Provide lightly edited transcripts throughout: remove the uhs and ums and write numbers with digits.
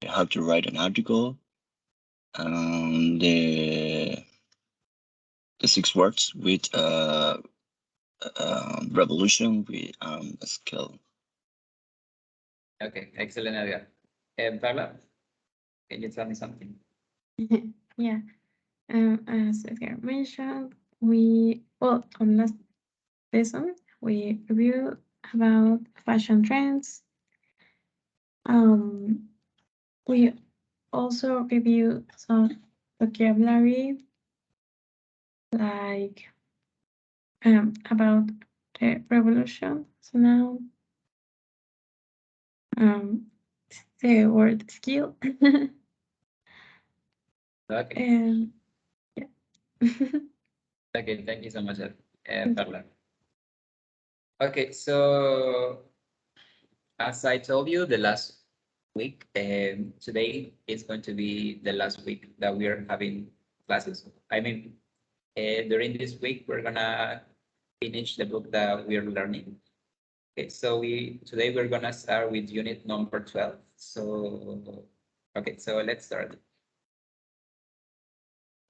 how to write an article, and the 6 words with revolution with a skill. Okay, excellent, Edgar. Paula, can you tell me something? Yeah. As Edgar mentioned, on last lesson we reviewed about fashion trends. Um, we also review some vocabulary like about the revolution. So now um, the word skill. Okay. And yeah. Okay, thank you so much, Paula. Okay, so as I told you the last week, today is going to be the last week that we are having classes. I mean, during this week, we're gonna finish the book that we are learning. Okay, so today we're gonna start with unit number 12. So, okay, so let's start.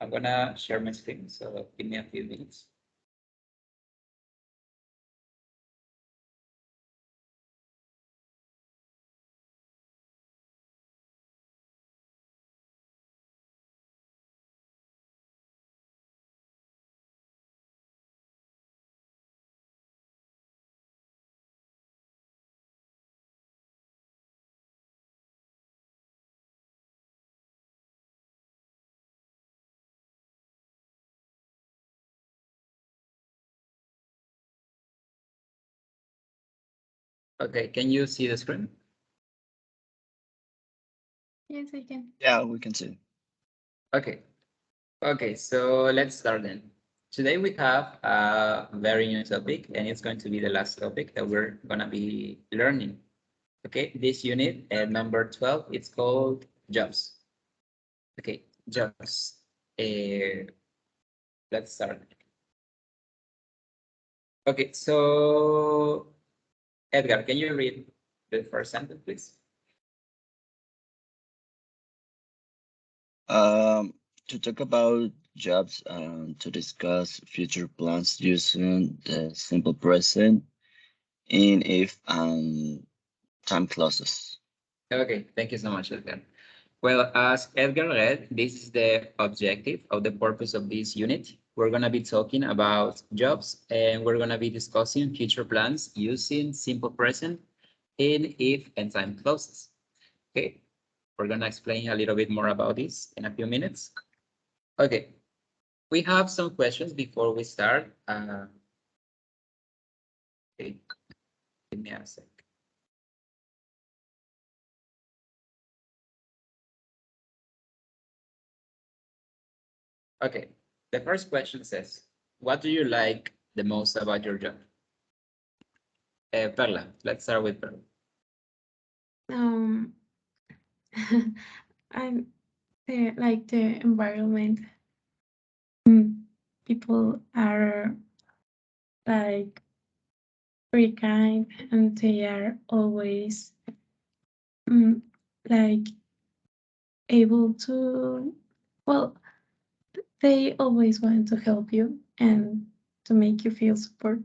I'm gonna share my screen, so give me a few minutes. Okay, can you see the screen? Yes, I can. Yeah, we can see. Okay. Okay, so let's start then. Today we have a very new topic, and it's going to be the last topic that we're gonna be learning. Okay, this unit number 12, it's called jobs. Okay, jobs. Uh, let's start. Okay, so Edgar, can you read the first sentence, please? Um, to talk about jobs and to discuss future plans using the simple present in if and time clauses. Okay, thank you so much, Edgar. Well, as Edgar read, this is the objective of the purpose of this unit. We're going to be talking about jobs, and we're going to be discussing future plans using simple present in if and time clauses. Okay, we're going to explain a little bit more about this in a few minutes. Okay, we have some questions before we start. Okay, give me a sec. Okay, the first question says, what do you like the most about your job? Perla, let's start with Perla. Um, I'm like the environment. People are like very kind, and they are always mm, like able to. Well, they always want to help you and to make you feel support,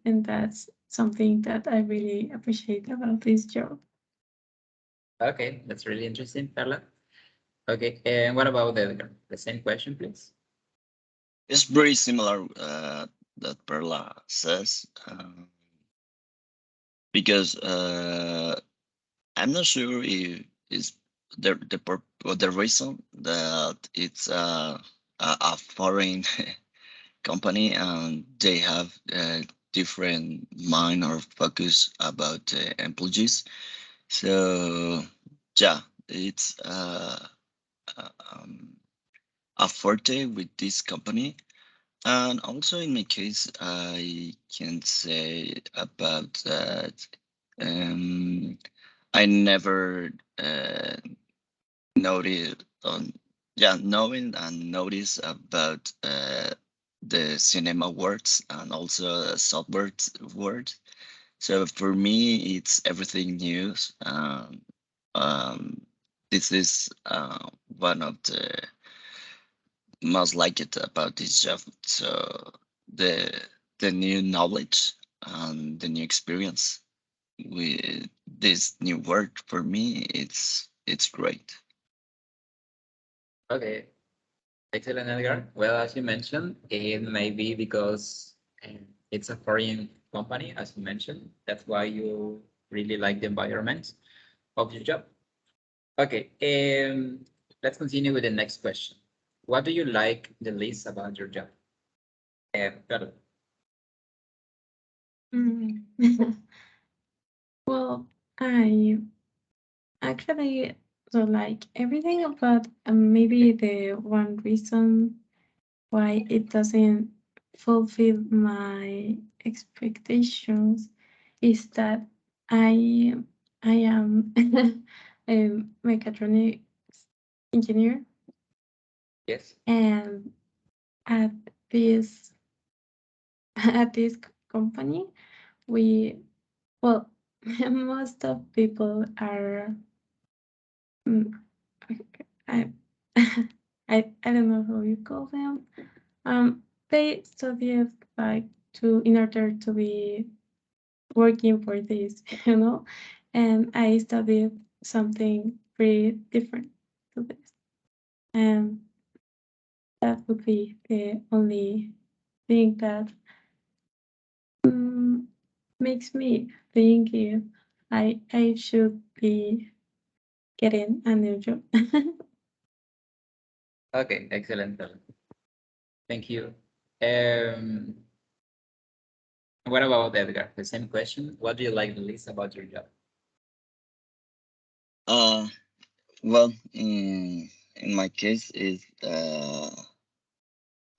and that's something that I really appreciate about this job. Okay, that's really interesting, Perla. Okay, and what about Edgar? The same question, please. It's very similar that Perla says because I'm not sure if is the reason that it's a foreign company and they have different mind or focus about employees. So yeah, it's uh, um, a forte with this company. And also in my case, I can say about that. Um, I never noted on, yeah, knowing and notice about the cinema words and also software words. So for me, it's everything new. Um, this is one of the most liked about this job. So the the new knowledge and the new experience with this new work for me, it's great. Okay, excellent, Edgar. Well, as you mentioned, it may be because it's a foreign company, as you mentioned. That's why you really like the environment of your job. Okay, let's continue with the next question. What do you like the least about your job? Carla. Mm. Well, I actually don't like everything, but maybe the one reason why it doesn't fulfill my expectations is that I I am a mechatronics engineer, Yes. and at this at this company we, well, most of people are, mm, I I don't know how you call them. They studied like to in order to be working for this, and I studied something pretty different to this, and that would be the only thing that mm, makes me think if I should be getting a new job. Okay, excellent. Thank you. Um, what about Edgar? The same question. What do you like the least about your job? Uh, well, in my case, is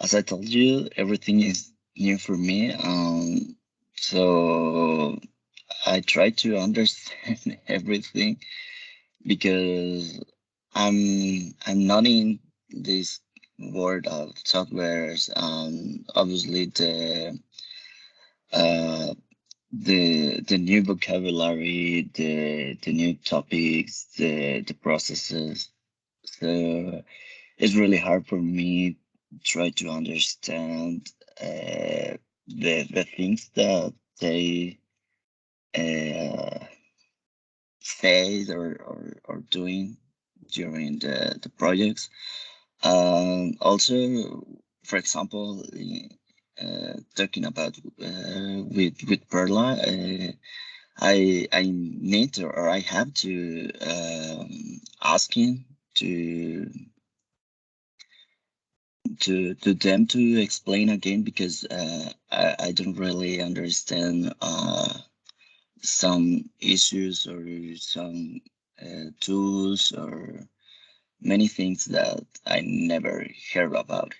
as I told you, everything is new for me. So I try to understand everything because I'm not in this world of softwares. Obviously uh, the new vocabulary, the new topics, the processes. So it's really hard for me to try to understand the things that they uh, say or doing during the projects. Also, for example, talking about with Perla, I need to, or I have to ask him to to them to explain again because I don't really understand some issues or some tools or many things that I never heard about.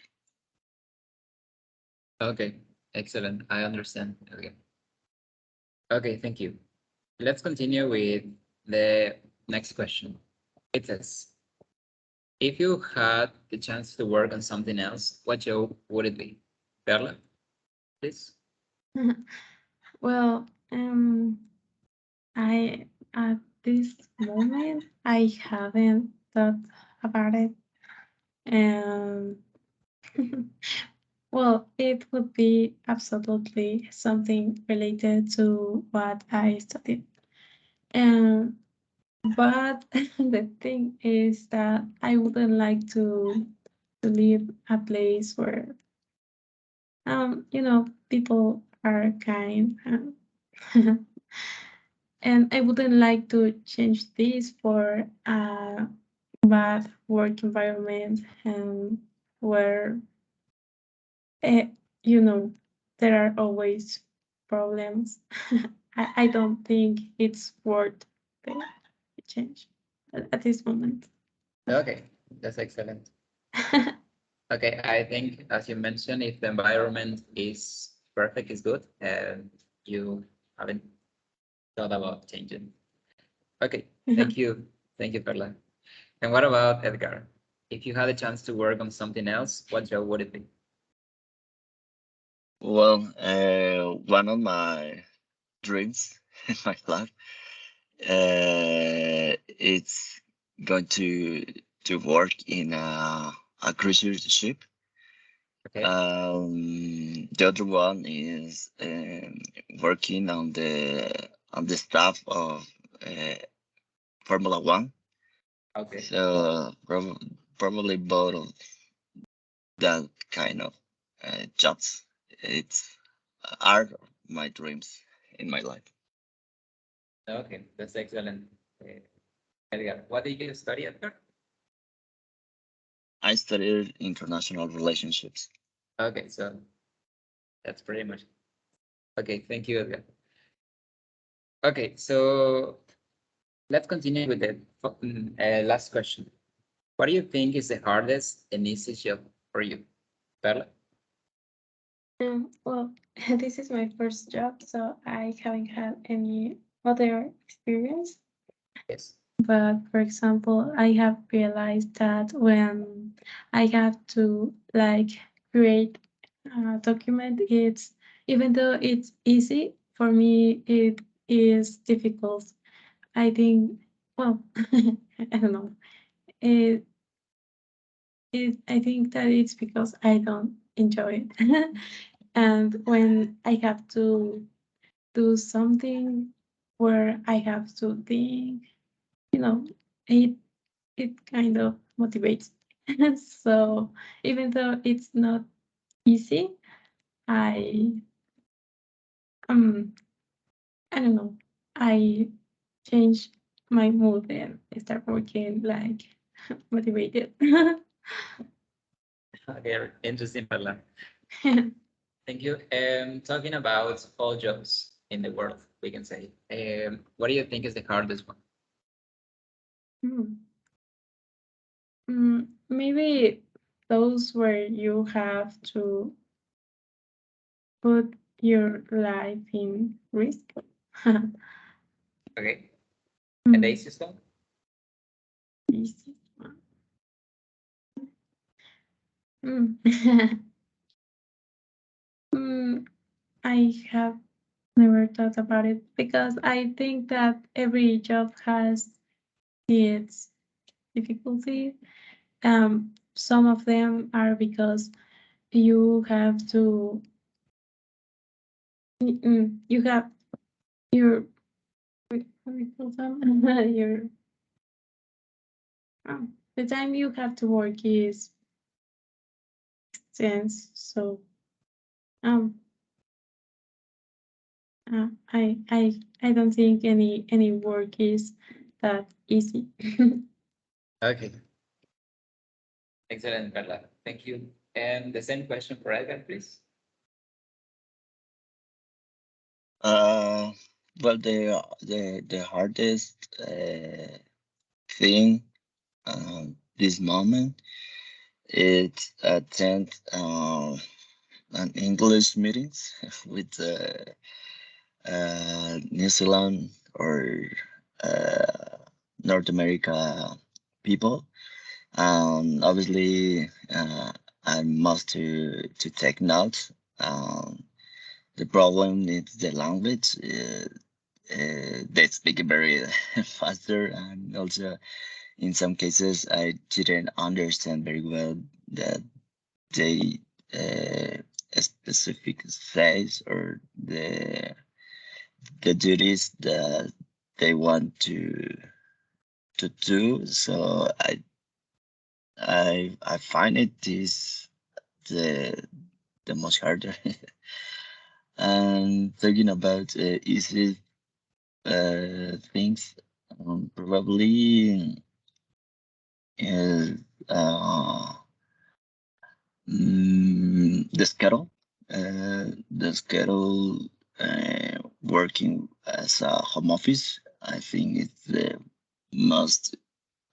Okay, excellent. I understand. Okay. Okay, thank you. Let's continue with the next question. It says, if you had the chance to work on something else, what job would it be? Perla, please. Well, I at this moment I haven't thought about it, and well, it would be absolutely something related to what I studied. And but the thing is that I wouldn't like to live a place where people are kind, and I wouldn't like to change this for a bad work environment and where uh, you know there are always problems. I don't think it's worth the change at this moment. Okay, that's excellent. Okay, I think as you mentioned, if the environment is perfect, is good, and you haven't thought about changing. Okay, thank you. Thank you, Perla. And what about Edgar? If you had a chance to work on something else, what job would it be? Well, one of my dreams in my life, it's going to work in a cruise ship. Okay. The other one is working on the staff of Formula One. Okay. So probably both of that kind of jobs. It's are my dreams in my life. Okay, that's excellent. Edgar, what did you study, Edgar? I studied international relationships. Okay, so that's pretty much. Okay, thank you, Edgar. Okay, so let's continue with the last question. What do you think is the hardest and easiest job for you, Perla? Well, this is my first job, so I haven't had any other experience. Yes. But for example, I have realized that when I have to like create a document, it's even though it's easy for me, it is difficult. I think, well, I don't know. It, I think that it's because I don't enjoy it. And when I have to do something where I have to think, you know, it it kind of motivates me. So even though it's not easy, I um I don't know. I change my mood and I start working like motivated. Okay, interesting, Perla. Thank you. Talking about all jobs in the world, we can say. What do you think is the hardest one? Hmm. Maybe those where you have to put your life in risk. Okay, and the Hmm, easiest one? easy one. Hmm. Hmm, I have never thought about it because I think that every job has its difficulty. Some of them are because you have to, you have your, wait, how do you call them? Your, the time you have to work is tense. So, um, I don't think any work is that easy. Okay, excellent, Perla. Thank you. And the same question for Edgar, please. Uh, well, the hardest thing this moment is attend an English meetings with New Zealand or uh, North America people. Obviously, I must to take notes. The problem is the language. They speak very faster, and also in some cases I didn't understand very well that they specific says or the duties that they want to do. So I find it is the the most harder. And talking about easy things, probably is the schedule. The schedule working as a home office. I think it's the most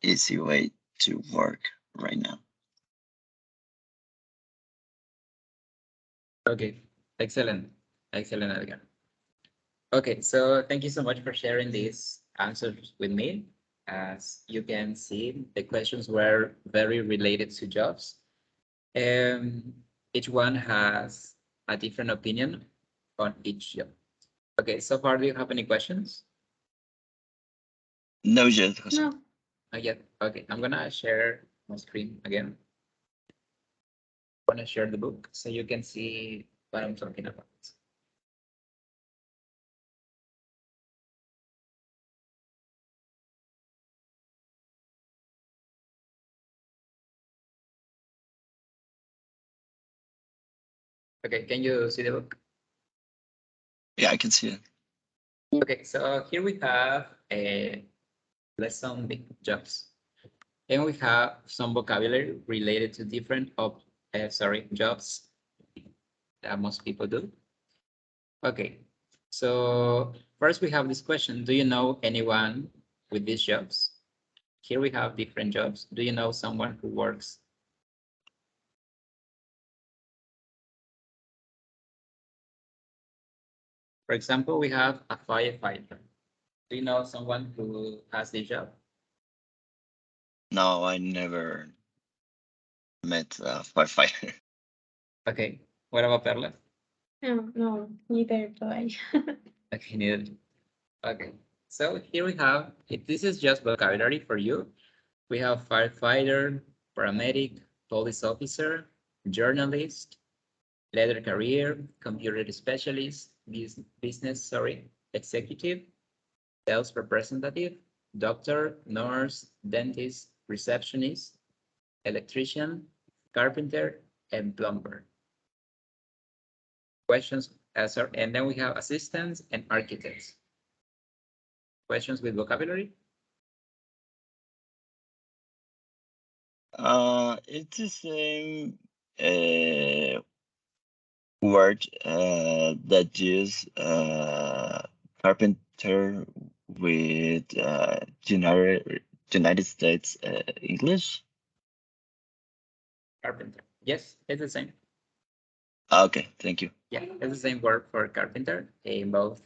easy way to work right now. Okay, excellent. Excellent, Edgar. Okay, so thank you so much for sharing these answers with me. As you can see, the questions were very related to jobs. Um, each one has a different opinion on each job. Okay, so far, do you have any questions? No, just No, Yeah. Okay. I'm gonna share my screen again. I'm gonna share the book so you can see what I'm talking about. Okay. Can you see the book? Yeah, I can see it. Okay. So here we have a lesson jobs. And we have some vocabulary related to different jobs that most people do. Okay, so first we have this question. Do you know anyone with these jobs? Here we have different jobs. Do you know someone who works? For example, we have a firefighter. Do you know someone who has this job? No, I never met a firefighter. Okay, what about Perla? No, neither do I. Okay, neither. Okay, so here we have, if this is just vocabulary for you, we have firefighter, paramedic, police officer, journalist, leather career, computer specialist, business, executive, sales representative, doctor, nurse, dentist, receptionist, electrician, carpenter, and plumber. Questions, and then we have assistants and architects. Questions with vocabulary? It's the same word that use carpenter with United States English. Carpenter. Yes, it's the same. Okay, thank you. Yeah, it's the same word for carpenter in both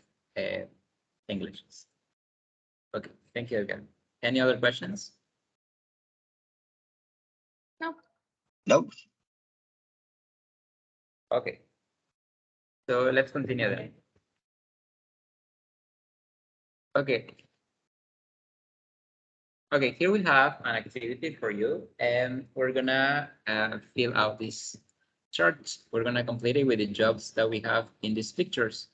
Englishes. Okay, thank you again. Any other questions? No. Nope. Okay. So let's continue then. Okay. Okay, here we have an activity for you, and we're gonna fill out this chart. We're gonna complete it with the jobs that we have in these pictures.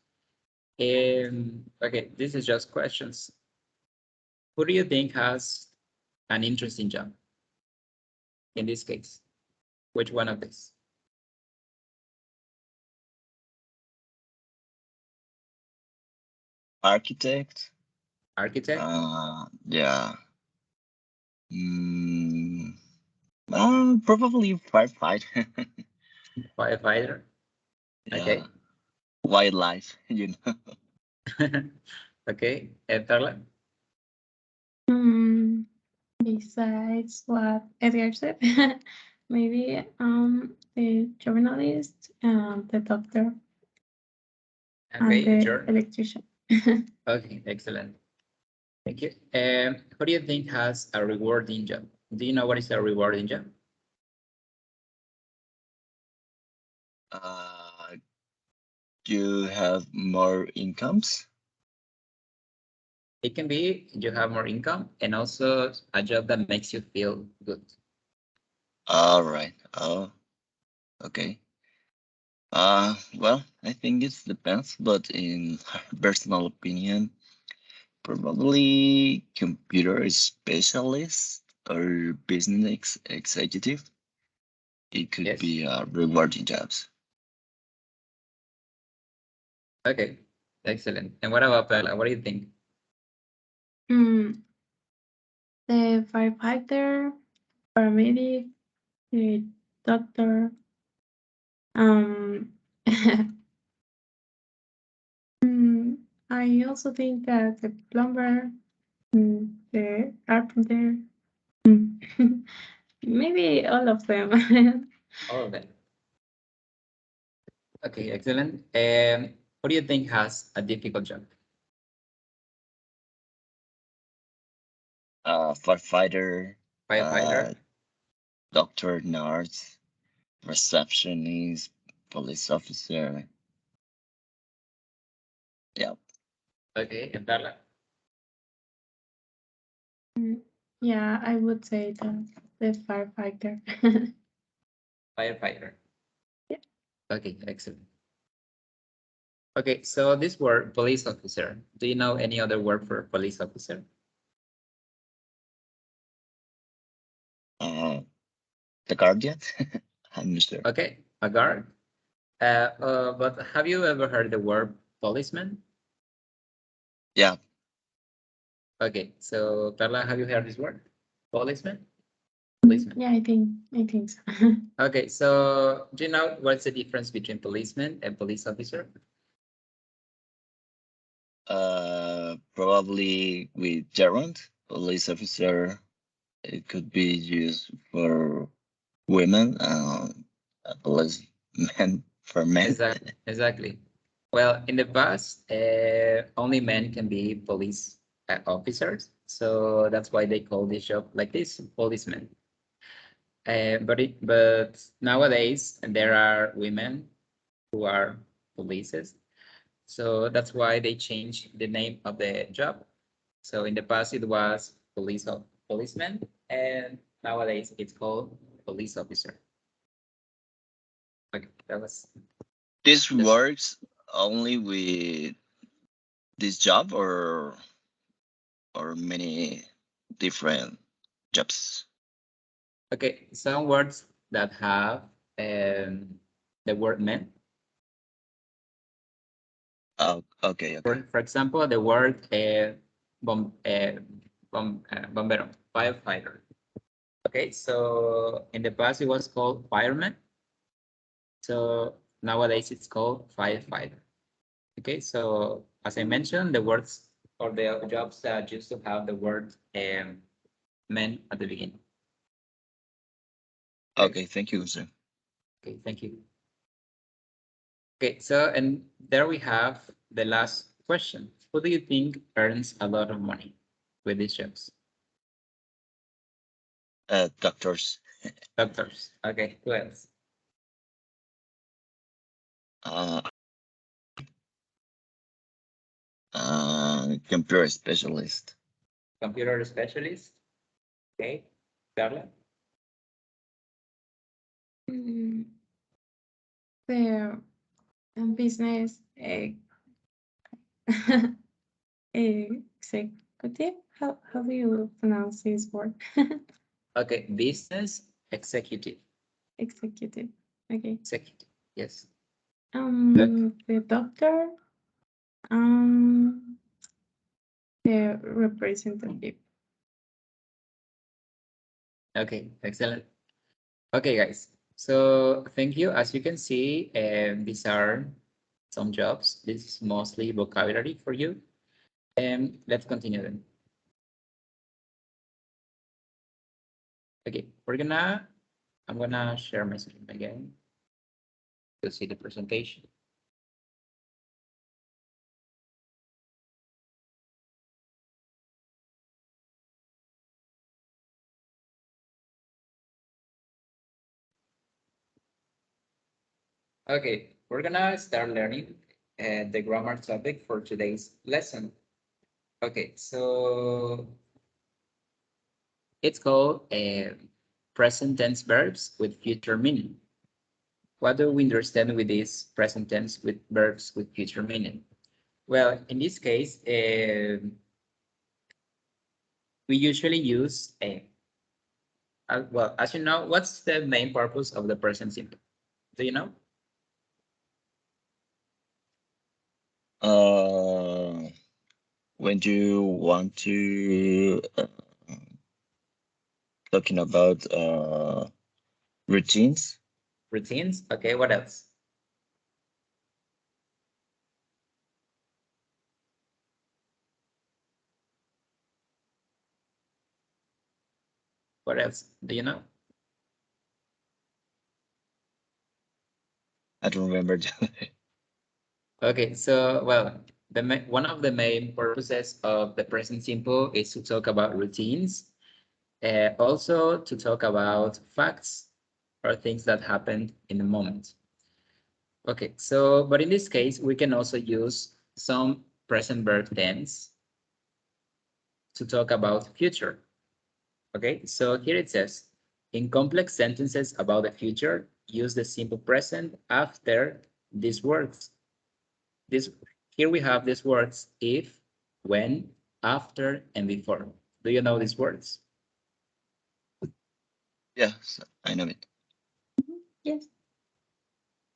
Okay, this is just questions. Who do you think has an interesting job? In this case, which one of these? Architect. Architect, Yeah. Mm, probably firefighter. firefighter. Yeah. Okay. Wildlife, Okay, Perla. Besides what Edgar said, maybe the journalist, the doctor, and Okay, the sure. electrician. Okay, excellent. Thank you. Who do you think has a rewarding job? Do you know what is a rewarding job? Uh, you have more incomes. It can be you have more income and also a job that makes you feel good. All right. Oh, okay. Well, I think it depends, but in personal opinion, probably computer specialist or business executive. It could Yes. be rewarding jobs. Okay, excellent. And what about Perla? What do you think? Mm, the firefighter, paramedic, the doctor. Um, I also think that the plumber, the carpenter, maybe all of them. All of them. Okay, excellent. Who do you think has a difficult job? Firefighter, Firefighter. doctor, nurse, receptionist, police officer. Yeah. Okay, and Perla. Yeah, I would say the firefighter. Firefighter. Yeah. Okay, excellent. Okay, so this word, police officer. Do you know any other word for police officer? The guardian. I'm not sure. Okay, a guard. But have you ever heard the word policeman? Yeah. Okay, so Carla, have you heard this word? Policeman? Policeman. Yeah, I think so. Okay, so do you know what's the difference between policeman and police officer? Probably with gerund, police officer. It could be used for women, police men for men. Exactly. Well, in the past, only men can be police officers, so that's why they call this job like this, policeman. But nowadays there are women who are polices, so that's why they changed the name of the job. So in the past it was policeman, and nowadays it's called police officer. Okay, that was This just works only with this job or many different jobs. okay. Some words that have the word men. Oh, okay, okay. For example, the word bombero, firefighter. Okay, so in the past it was called fireman. So nowadays it's called firefighter. Okay, so as I mentioned, the words or the jobs that used to have the word men at the beginning. Okay, thank you, sir. Okay, thank you. Okay, so and there we have the last question. Who do you think earns a lot of money with these jobs? Doctors, Doctors. Okay, who else? uh, computer specialist. Computer specialist. Okay, Carla. Mm, the business executive. How do you pronounce this word? Okay, business executive. Executive. Okay. Executive. Yes. The doctor. Um, the representative. Okay, excellent. Okay, guys. So thank you. As you can see, these are some jobs. This is mostly vocabulary for you. And let's continue then. Okay, I'm gonna share my screen again to see the presentation. Okay, we're gonna start learning the grammar topic for today's lesson. Okay, so it's called present tense verbs with future meaning. What do we understand with this present tense with verbs with future meaning? Well, in this case, we usually use a. Well, as you know, what's the main purpose of the present simple? Do you know? When you want to talking about routines, Routines. Okay, what else? What else? Do you know? I don't remember. Okay, so well, one of the main purposes of the present simple is to talk about routines, also to talk about facts or things that happened in the moment. Okay, so but in this case, we can also use some present verb tense to talk about future. Okay, so here it says, in complex sentences about the future, use the simple present after these words. Here we have these words, if, when, after, and before. Do you know these words? Yes, I know it. Yes.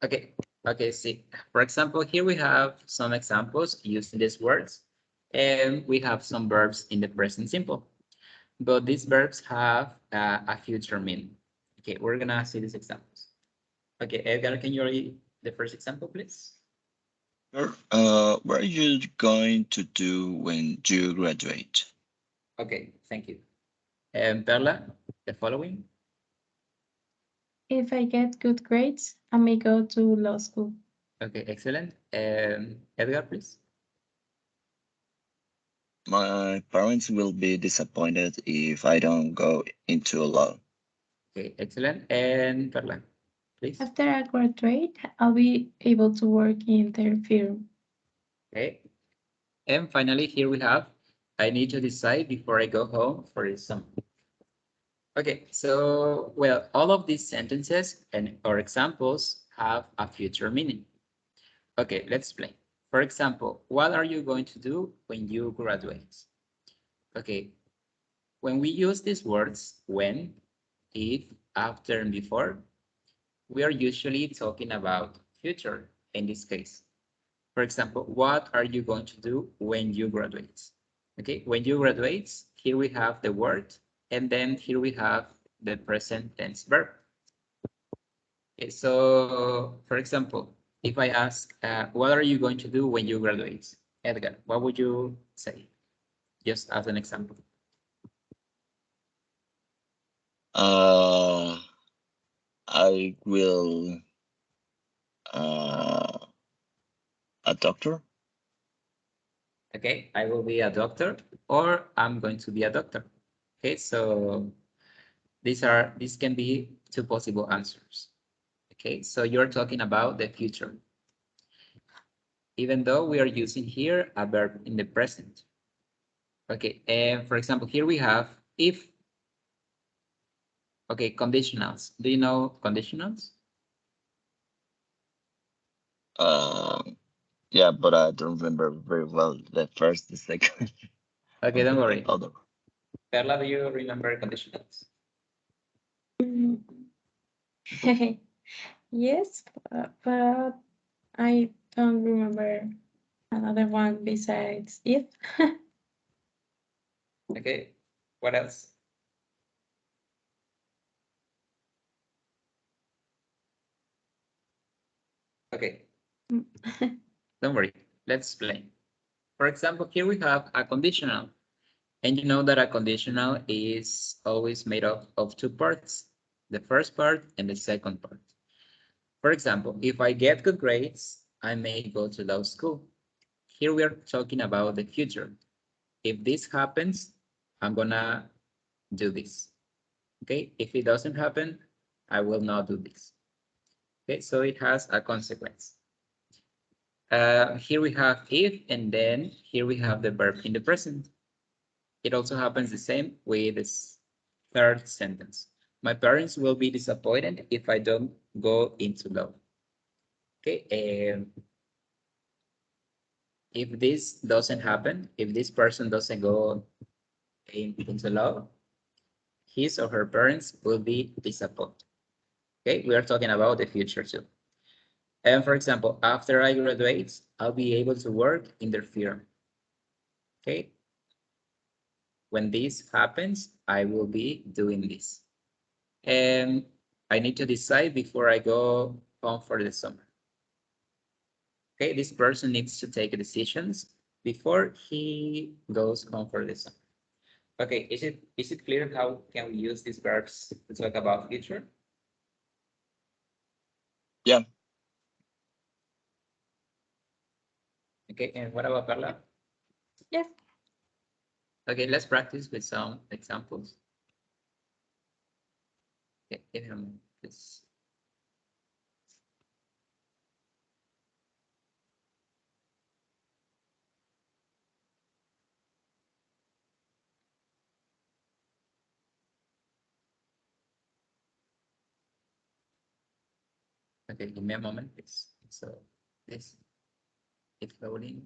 Okay, see, for example, here we have some examples using these words, and we have some verbs in the present simple. But these verbs have a future meaning. Okay, we're gonna see these examples. Okay, Edgar, can you read the first example, please? Sure. What are you going to do when you graduate? Okay, thank you. And Perla, the following. If I get good grades, I may go to law school. Okay, excellent. Edgar, please. My parents will be disappointed if I don't go into law. Okay, excellent. And Perla, please. After I graduate, I'll be able to work in their firm. Okay. And finally, here we have, I need to decide before I go home for the summer. Okay, so, well, all of these sentences and or examples have a future meaning. Okay, let's explain. For example, what are you going to do when you graduate? Okay, when we use these words, when, if, after, and before, we are usually talking about future in this case. For example, what are you going to do when you graduate? Okay, when you graduate, here we have the word, and then here we have the present tense verb. Okay, so for example, if I ask, what are you going to do when you graduate? Edgar, what would you say? Just as an example. Uh, I will uh, a doctor. Okay, I will be a doctor, or I'm going to be a doctor. Okay, so these can be two possible answers. Okay, so you're talking about the future, even though we are using here a verb in the present. Okay, and for example, here we have if. Okay, conditionals. Do you know conditionals? Uh, yeah, but I don't remember very well the first, the second, Okay, and don't the worry. other. Perla, do you remember conditionals? Mm. Yes, but I don't remember another one besides if. Okay, what else? Okay, don't worry. Let's explain. For example, here we have a conditional. And you know that a conditional is always made up of two parts, the first part and the second part. For example, if I get good grades, I may go to law school. Here we are talking about the future. If this happens, I'm gonna do this. Okay, if it doesn't happen, I will not do this. Okay, so it has a consequence. Here we have if, and then here we have the verb in the present. It also happens the same with this third sentence. My parents will be disappointed if I don't go into law. Okay, if this doesn't happen, if this person doesn't go into law, his or her parents will be disappointed. Okay, we are talking about the future too. And for example, after I graduate, I'll be able to work in their firm. Okay, when this happens, I will be doing this. And I need to decide before I go home for the summer. Okay, this person needs to take decisions before he goes home for the summer. Okay, is it clear how can we use these verbs to talk about future? Yeah. Okay, and what about Carla? Yes. Okay, let's practice with some examples. Okay, give me a moment, please. Okay, give me a moment, please. So this it's loading.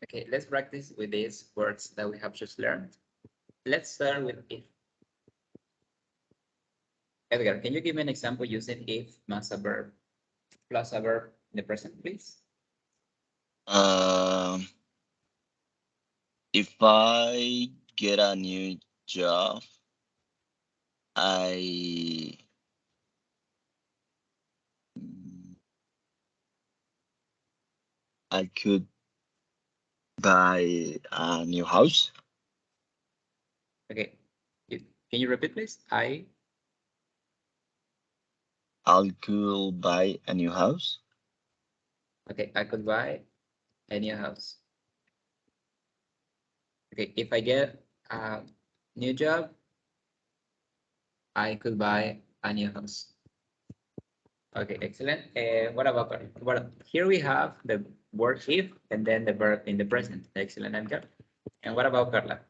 Okay, let's practice with these words that we have just learned. Let's start with if. Edgar, can you give me an example using if plus a verb in the present, please? If I get a new job, I I could buy a new house. Okay, can you repeat, please? I could buy a new house. Okay, I could buy a new house. Okay, if I get a new job, I could buy a new house. Okay, excellent. What about here we have the word if and then the verb in the present. Excellent, Edgar. And what about Carla?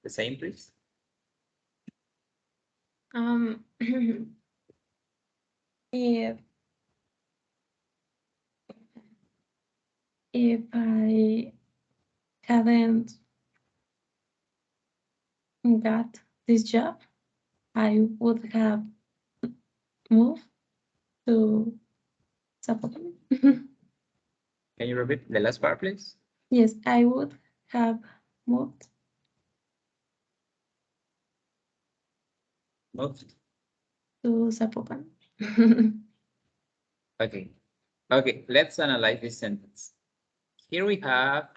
The same, please. If I hadn't got this job, I would have moved to Zapopan. Can you repeat the last part, please? Yes, I would have moved Moved. to Zapopan. Okay. Okay, let's analyze this sentence. Here we have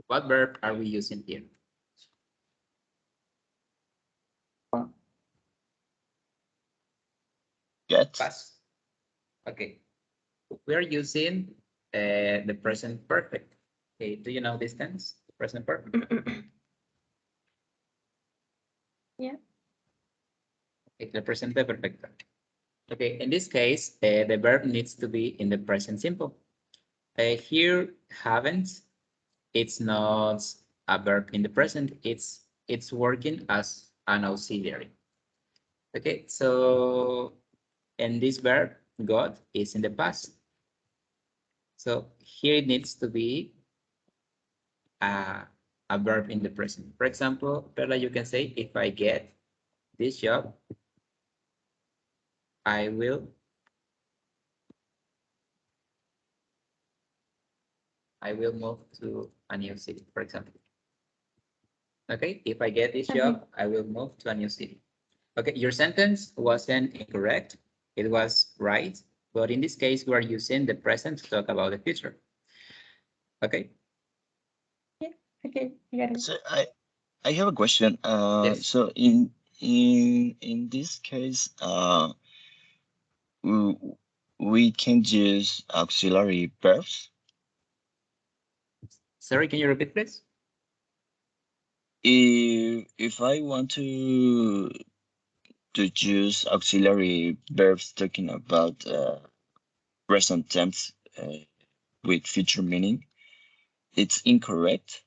what verb are we using here? Get. Past. Okay. We are using the present perfect. Okay, do you know this tense? Present perfect. Yeah. Okay, the present perfect. Okay, in this case, the verb needs to be in the present simple. Here, haven't, it's not a verb in the present. It's working as an auxiliary. Okay, so and this verb got is in the past. So here it needs to be a verb in the present. For example, Perla, you can say, if I get this job, I will move to a new city, for example. Okay, if I get this job, I will move to a new city. Okay, your sentence wasn't incorrect. It was right. But in this case, we are using the present to talk about the future. Okay? Yeah, okay, I got it. So I have a question. Yes. So in this case, we can use auxiliary verbs. Sorry, can you repeat, please? If I want to use auxiliary verbs talking about present tense with future meaning, it's incorrect.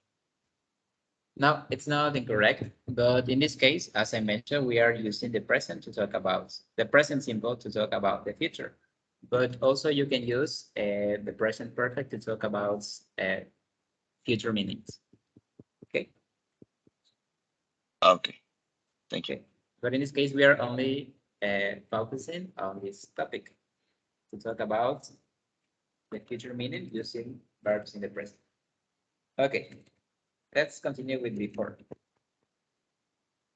No, it's not incorrect. But in this case, as I mentioned, we are using the present to talk about the present simple to talk about the future. But also you can use the present perfect to talk about future meanings. Okay. Okay, thank you. Okay. But in this case, we are only focusing on this topic to talk about the future meaning using verbs in the present. Okay, let's continue with before.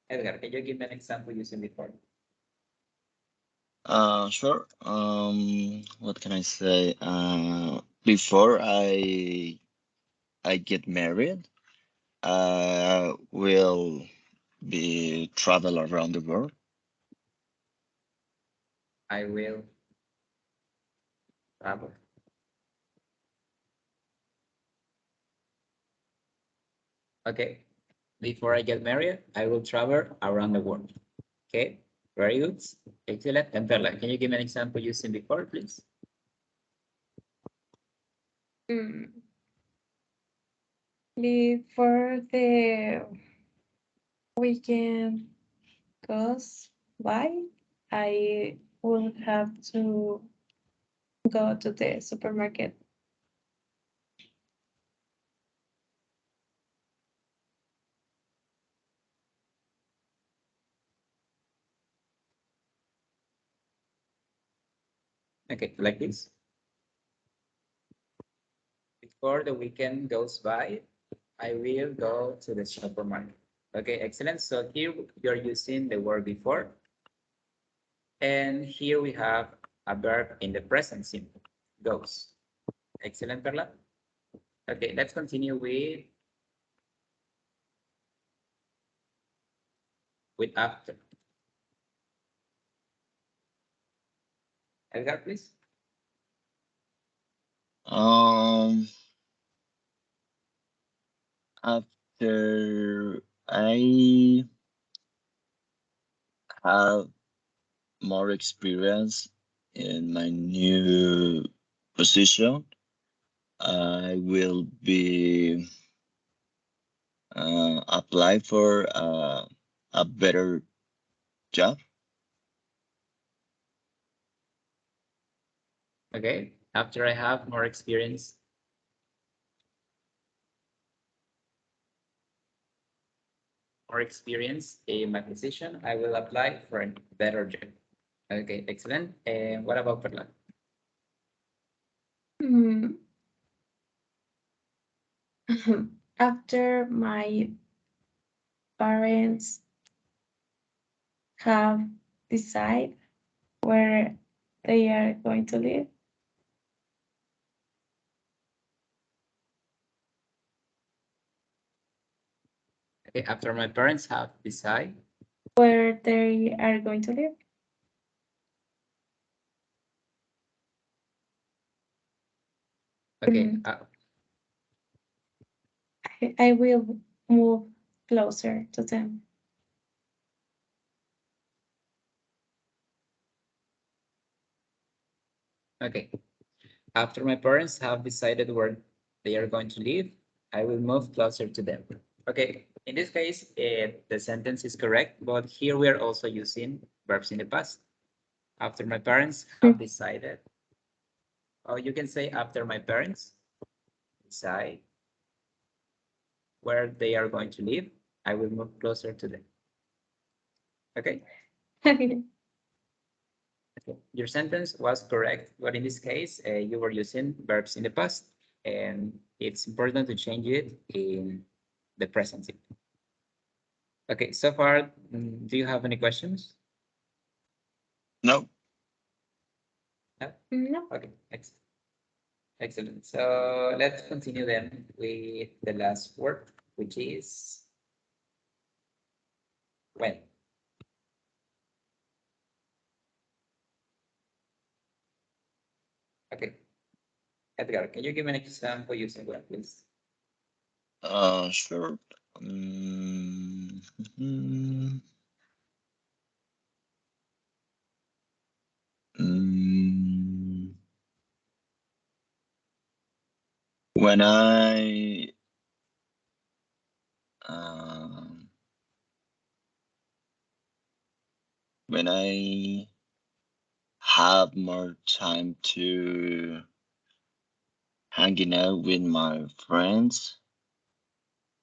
Edgar, can you give me an example using before? Sure. What can I say? Before I get married, I will be travel around the world. I will travel. Okay, before I get married, I will travel around the world. Okay, very good. Excellent. And Perla, can you give me an example using before, please? before the weekend goes by, I will have to go to the supermarket. Okay, like this. Before the weekend goes by, I will go to the supermarket. Okay, excellent. So here you're using the word before. And here we have a verb in the present simple, goes. Excellent, Perla. Okay, let's continue with after. Edgar, please. After I have more experience in my new position, I will be apply for a better job. Okay, after I have more experience in my position, I will apply for a better job. Okay, excellent. And what about Perla? Mm. After my parents have decided where they are going to live, Okay, after my parents have decided. where they are going to live, Okay, Mm. I will move closer to them. okay. After my parents have decided where they are going to live, I will move closer to them. Okay, in this case, the sentence is correct, but here we are also using verbs in the past. After my parents have decided, or you can say after my parents decide where they are going to live, I will move closer to them. Okay, okay. Your sentence was correct, but in this case, you were using verbs in the past, and it's important to change it in the present simple. Okay, so far, do you have any questions? No. No? No. Okay, excellent. Excellent. So let's continue then with the last word, which is when. Okay. Edgar, can you give an example using when, please? Sure. Mm, mm, when um, when I have more time to hanging out with my friends,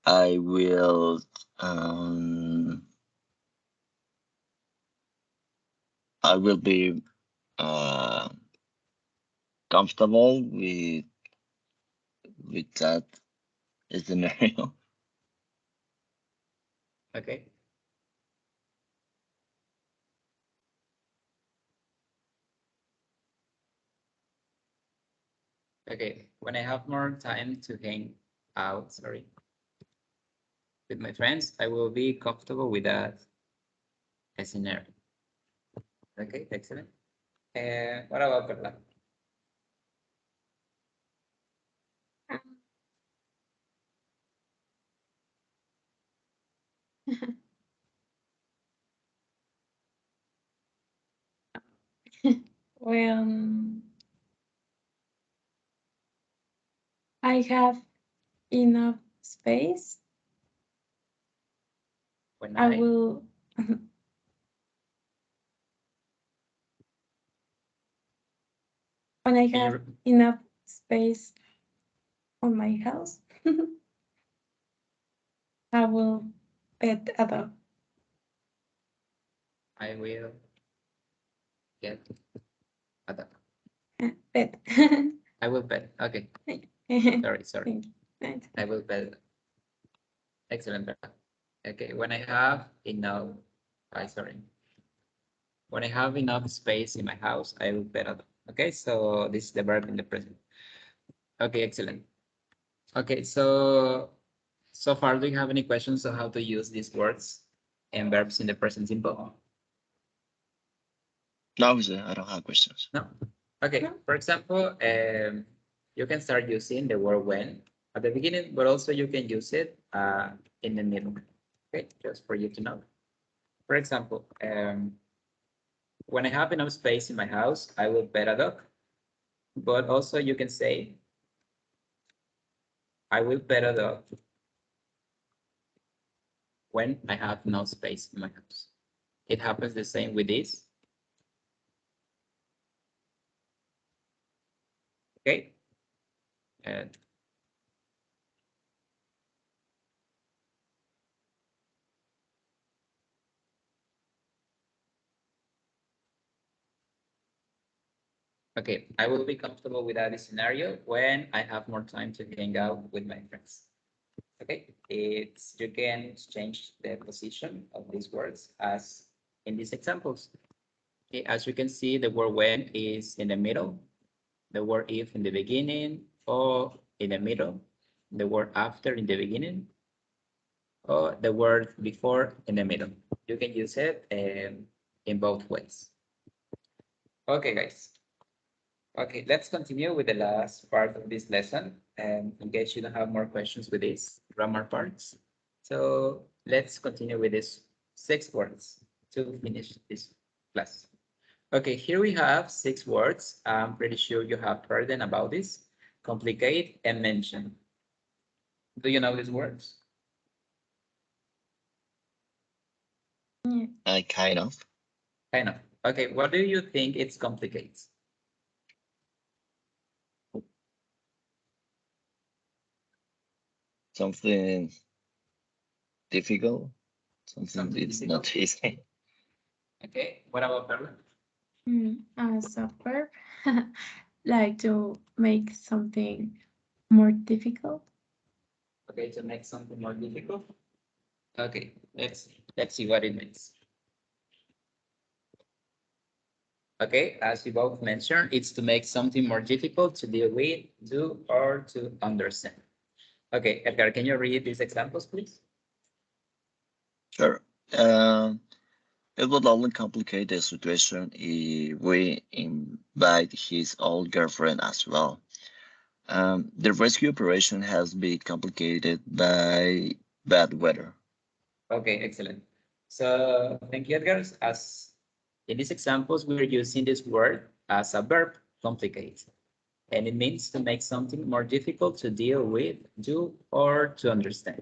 I will I will be uh, comfortable with that scenario. Okay. Okay. When I have more time to hang out, sorry, with my friends, I will be comfortable with that scenario. Okay, excellent. What about Perla? When I have enough space, When I will when I Can you have enough space on my house, I will pet a dog. I will get a dog. Pet. I will bet. Okay. Sorry. Thank you. Right. I will bet. Excellent. Bella. Okay. When I have enough, sorry. When I have enough space in my house, I will bet a dog. Okay. So this is the verb in the present. Okay. Excellent. Okay. So far, do you have any questions on how to use these words and verbs in the present simple? No, sir, I don't have questions. No. Okay. For example, you can start using the word when at the beginning, but also you can use it in the middle. Okay, just for you to know. For example, when I have enough space in my house, I will pet a dog. But also you can say, I will pet a dog when I have no space in my house. It happens the same with this. Okay. And okay, I will be comfortable with that scenario when I have more time to hang out with my friends. Okay, you can change the position of these words as in these examples. Okay, as you can see, the word when is in the middle, the word if in the beginning or in the middle, the word after in the beginning, or the word before in the middle. You can use it in both ways. Okay, guys. Okay, let's continue with the last part of this lesson. And in case you don't have more questions with these grammar parts. So let's continue with these 6 words to finish this class. Okay, here we have 6 words. I'm pretty sure you have heard them about this. Complicate and mention. Do you know these words? Yeah. Kind of. Kind of. Okay, what do you think it's complicates? Something difficult. Something it's difficult? not easy. Okay, what about Perla? As a verb, like to make something more difficult. Okay, to make something more difficult. Okay, let's see what it means. Okay, as you both mentioned, it's to make something more difficult to deal with, do, or to understand. Okay, Edgar, can you read these examples, please? Sure. It would only complicate the situation if we invite his old girlfriend as well. The rescue operation has been complicated by bad weather. Okay, excellent. So thank you, Edgar. As in these examples, we're using this word as a verb, complicate. And it means to make something more difficult to deal with, do, or to understand.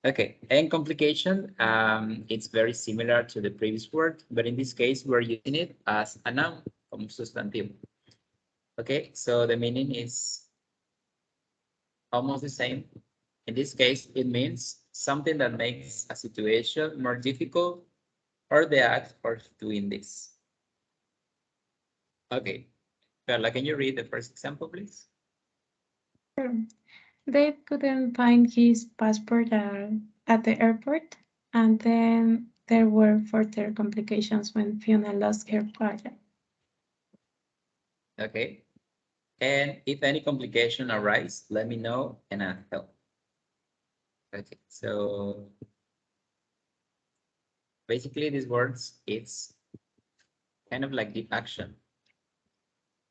Okay, and complication, it's very similar to the previous word, but in this case, we're using it as a noun, como sustantivo. Okay, so the meaning is almost the same. In this case, it means something that makes a situation more difficult or the act of doing this. Okay, Carla, can you read the first example, please? Sure. Dave couldn't find his passport at the airport, and then there were further complications when Fiona lost her project. Okay, and if any complication arise, let me know and I'll help. Okay, so basically these words, it's kind of like the action.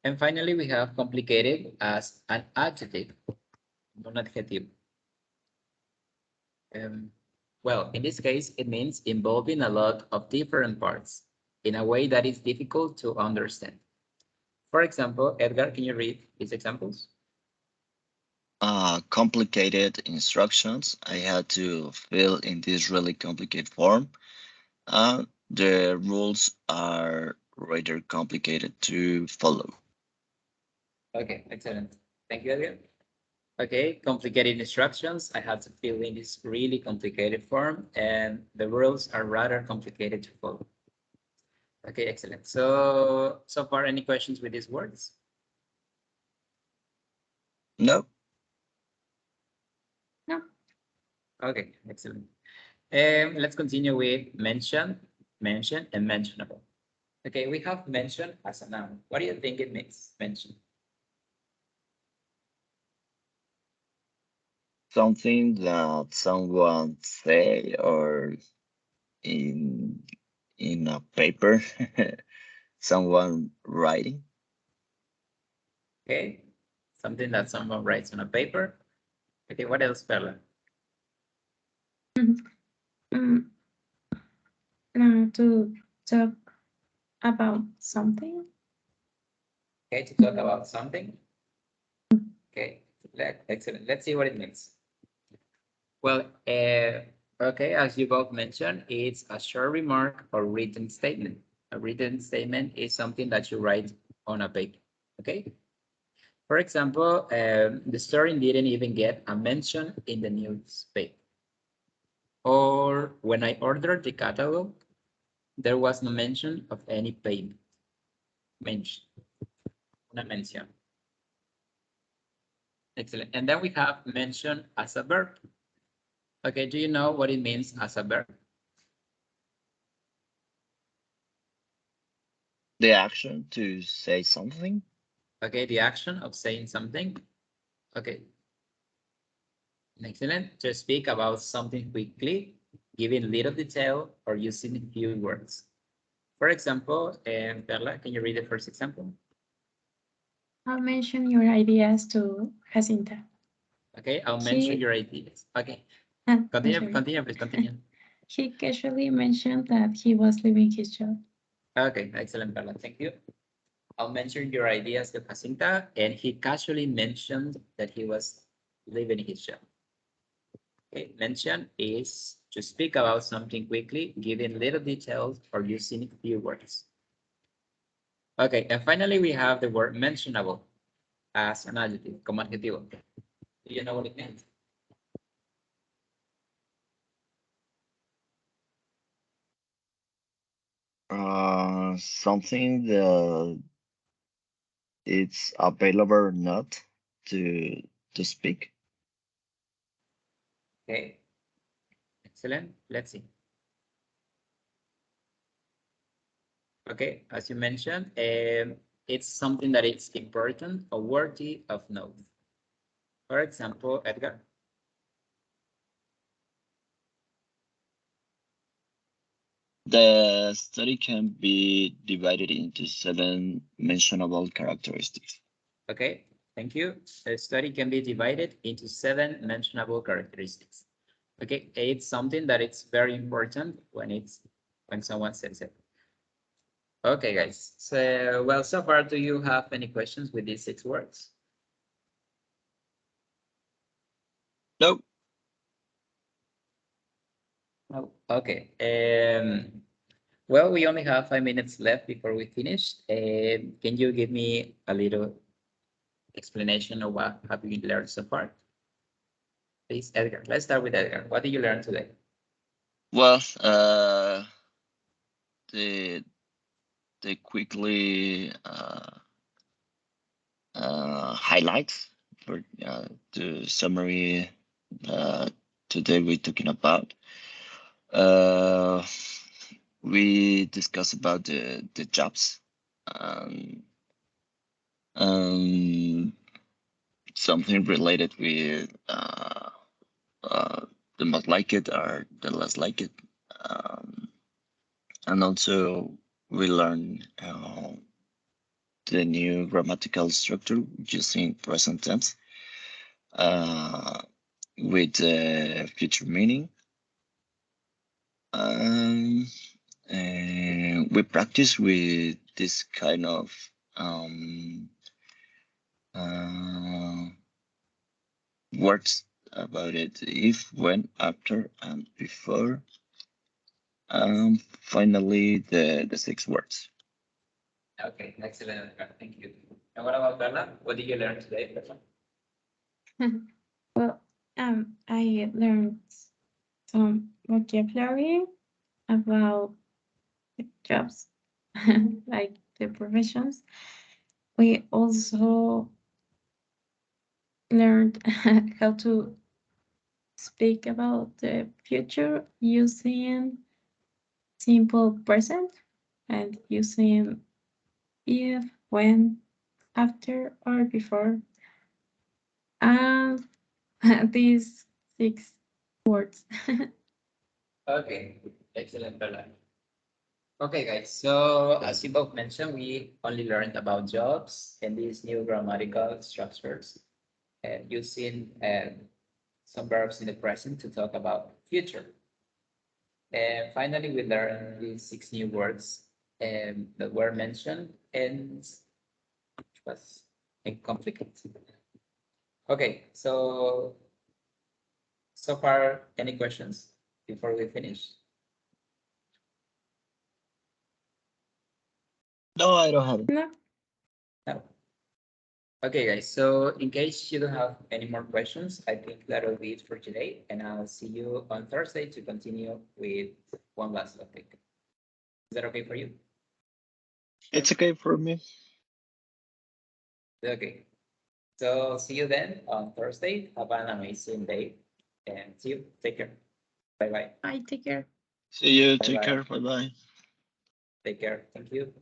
And finally, we have complicated as an adjective, not an adjective. Well, in this case, it means involving a lot of different parts in a way that is difficult to understand. For example, Edgar, can you read these examples? complicated instructions I had to fill in this really complicated form. The rules are rather complicated to follow. Okay, excellent. Thank you, Edgar. Okay, complicated instructions. I had to fill in this really complicated form, and the rules are rather complicated to follow. Okay, excellent. So far, any questions with these words? No, No. Okay, excellent. Let's continue with mention, and mentionable. Okay, we have mention as a noun. What do you think it means, mention? something that someone say or in a paper, someone writing. Okay, something that someone writes on a paper. Okay, what else, Perla? Mm, no, to talk about something. Okay, to talk about something. Okay, excellent. Let's see what it means. Well, okay, as you both mentioned, it's a short remark or written statement. A written statement is something that you write on a paper. Okay. For example, the story didn't even get a mention in the newspaper. Or when I ordered the catalog, there was no mention of any payment. Mention. Una mención. Excellent. And then we have mention as a verb. Okay, do you know what it means as a verb? The action to say something. Okay, the action of saying something. Okay. Excellent. To speak about something quickly, giving little detail or using few words. For example, Perla, can you read the first example? I'll mention your ideas to Jacinta. Okay, I'll mention She- your ideas. Okay, I'm continue, sorry. continue, please continue. He casually mentioned that he was leaving his job. Okay, excellent, Perla. Thank you. I'll mention your ideas to Jacinta, and he casually mentioned that he was leaving his job. Okay, mention is to speak about something quickly, giving little details or using few words. Okay, and finally we have the word mentionable as an adjective, como adjetivo. Do you know what it means? Something that it's available or not to speak. Okay, excellent. Let's see. Okay, as you mentioned, it's something that it's important or worthy of note. For example, Edgar. The study can be divided into 7 mentionable characteristics. Okay, thank you. The study can be divided into 7 mentionable characteristics. Okay, it's something that it's very important when someone says it. Okay, guys. So, well, so far, do you have any questions with these 6 words? No, No. Okay. Well, we only have 5 minutes left before we finish. Can you give me a little explanation of what have you learned so far? Please, Edgar. Let's start with Edgar. What did you learn today? well, the quickly highlights for the summary today we're talking about. We discussed about the jobs. Um, something related with the most like it or the less like it. And also we learn the new grammatical structure using present tense with future meaning. And we practice with this kind of uh, words about it: if, when, after, and before. Finally, the 6 words. Okay, excellent. Thank you. And what about Carla? What did you learn today? Well, I learned some vocabulary about the jobs, like the professions. We also learned how to speak about the future using simple present and using if, when, after, or before. And these 6 words. Okay, excellent, Carla. Okay, guys. So as you both mentioned, we only learned about jobs and these new grammatical structures, and using some verbs in the present to talk about future. And finally, we learned these 6 new words that were mentioned and which was complicated. Okay, so far, any questions before we finish? No, I don't have it. No, No. Okay, guys. So in case you don't have any more questions, I think that'll be it for today, and I'll see you on Thursday to continue with one last topic. Is that okay for you? It's okay for me. Okay. So see you then on Thursday. Have an amazing day and see you. Take care. Bye bye. I take care. See you. Bye Take bye. care. Bye bye. Take care. Thank you.